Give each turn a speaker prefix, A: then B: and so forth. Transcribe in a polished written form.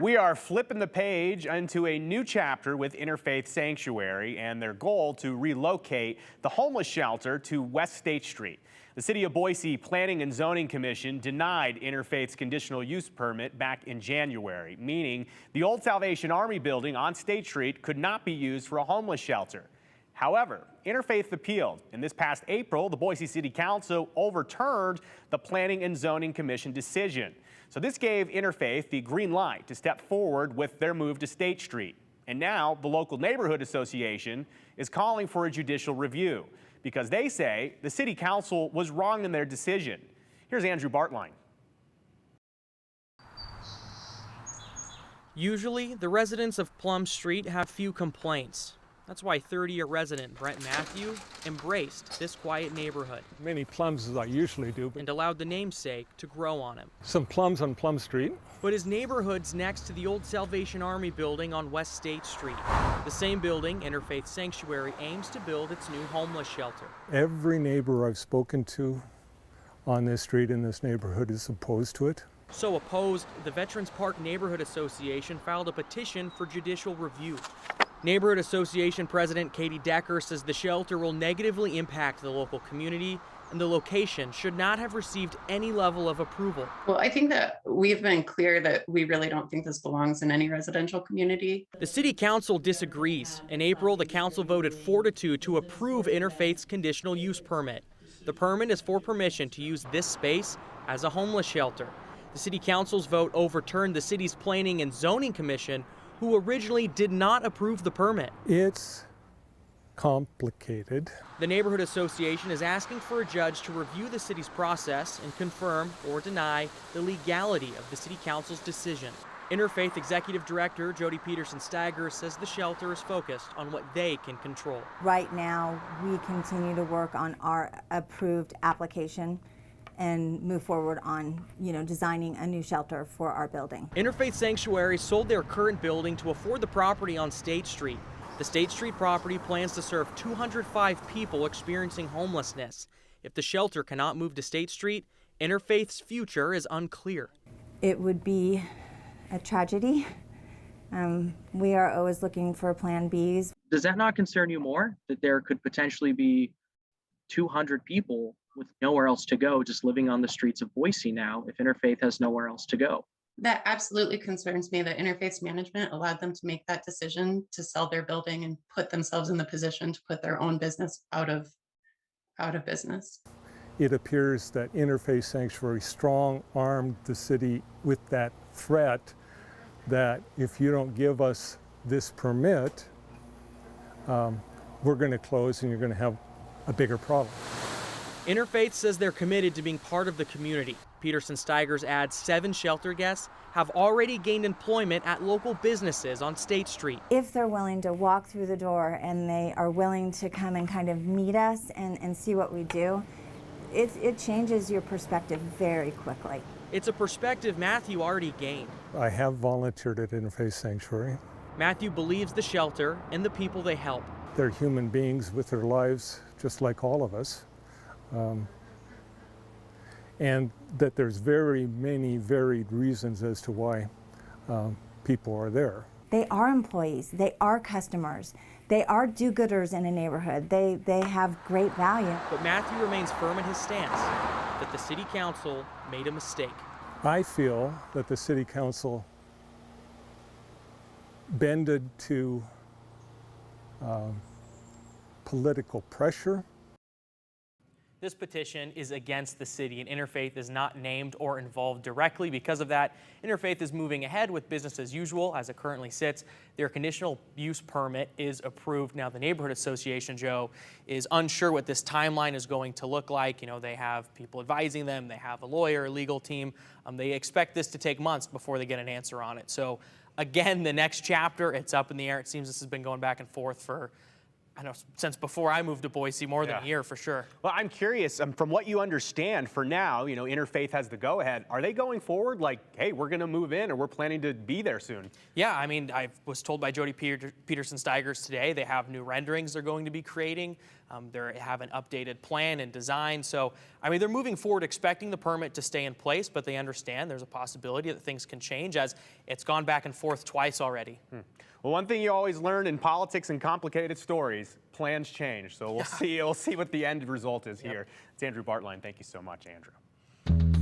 A: We are flipping the page into a new chapter with Interfaith Sanctuary and their goal to relocate the homeless shelter to West State Street. The City of Boise Planning and Zoning Commission denied Interfaith's conditional use permit back in January, meaning the old Salvation Army building on State Street could not be used for a homeless shelter. However, Interfaith appealed, and this past April, the Boise City Council overturned the Planning and Zoning Commission decision. So this gave Interfaith the green light to step forward with their move to State Street. And now the local neighborhood association is calling for a judicial review because they say the City Council was wrong in their decision. Here's Andrew Bartline.
B: Usually, the residents of Plum Street have few complaints. That's why 30-year resident Brent Matthew embraced this quiet neighborhood.
C: Many plums as I usually do.
B: And allowed the namesake to grow on him.
C: Some plums on Plum Street.
B: But his neighborhood's next to the old Salvation Army building on West State Street. The same building Interfaith Sanctuary aims to build its new homeless shelter.
C: Every neighbor I've spoken to on this street in this neighborhood is opposed to it.
B: So opposed, the Veterans Park Neighborhood Association filed a petition for judicial review. Neighborhood Association President Katie Decker says the shelter will negatively impact the local community and the location should not have received any level of approval.
D: Well, I think that we've been clear that we really don't think this belongs in any residential community.
B: The City Council disagrees. In April, the council voted 4-2 to approve Interfaith's conditional use permit. The permit is for permission to use this space as a homeless shelter. The City Council's vote overturned the city's Planning and Zoning Commission, who originally did not approve the permit.
C: It's complicated.
B: The Neighborhood Association is asking for a judge to review the city's process and confirm or deny the legality of the City Council's decision. Interfaith Executive Director Jody Peterson-Steiger says the shelter is focused on what they can control.
E: Right now, we continue to work on our approved application and move forward on, designing a new shelter for our building.
B: Interfaith Sanctuary sold their current building to afford the property on State Street. The State Street property plans to serve 205 people experiencing homelessness. If the shelter cannot move to State Street, Interfaith's future is unclear.
E: It would be a tragedy. We are always looking for plan Bs.
B: Does that not concern you more, that there could potentially be 200 people with nowhere else to go, just living on the streets of Boise now, if Interfaith has nowhere else to go?
D: That absolutely concerns me that Interfaith's management allowed them to make that decision to sell their building and put themselves in the position to put their own business out of business.
C: It appears that Interfaith Sanctuary strong-armed the city with that threat that if you don't give us this permit, we're going to close and you're going to have a bigger problem.
B: Interfaith says they're committed to being part of the community. Peterson-Steigers adds 7 shelter guests have already gained employment at local businesses on State Street.
E: If they're willing to walk through the door and they are willing to come and kind of meet us and see what we do, it changes your perspective very quickly.
B: It's a perspective Matthew already gained.
C: I have volunteered at Interfaith Sanctuary.
B: Matthew believes the shelter and the people they help.
C: They're human beings with their lives just like all of us. And that there's very many varied reasons as to why people are there.
E: They are employees, they are customers, they are do-gooders in a neighborhood, they have great value.
B: But Matthew remains firm in his stance that the City Council made a mistake.
C: I feel that the City Council bended to political pressure.
B: This petition is against the city, and Interfaith is not named or involved directly. Because of that, Interfaith is moving ahead with business as usual as it currently sits. Their conditional use permit is approved. Now, the Neighborhood Association, Joe, is unsure what this timeline is going to look like. They have people advising them. They have a lawyer, a legal team. They expect this to take months before they get an answer on it. So, again, the next chapter, it's up in the air. It seems this has been going back and forth for I know since before I moved to Boise, more than
A: Yeah.
B: a year for sure.
A: Well, I'm curious, from what you understand for now, Interfaith has the go-ahead. Are they going forward like, hey, we're going to move in or we're planning to be there soon?
B: Yeah, I mean, I was told by Jody Peterson-Steigers today they have new renderings they're going to be creating. They have an updated plan and design. So, I mean, they're moving forward expecting the permit to stay in place, but they understand there's a possibility that things can change as it's gone back and forth twice already.
A: Well, one thing you always learn in politics and complicated stories, plans change. So we'll see what the end result is here. It's Andrew Bartline. Thank you so much, Andrew.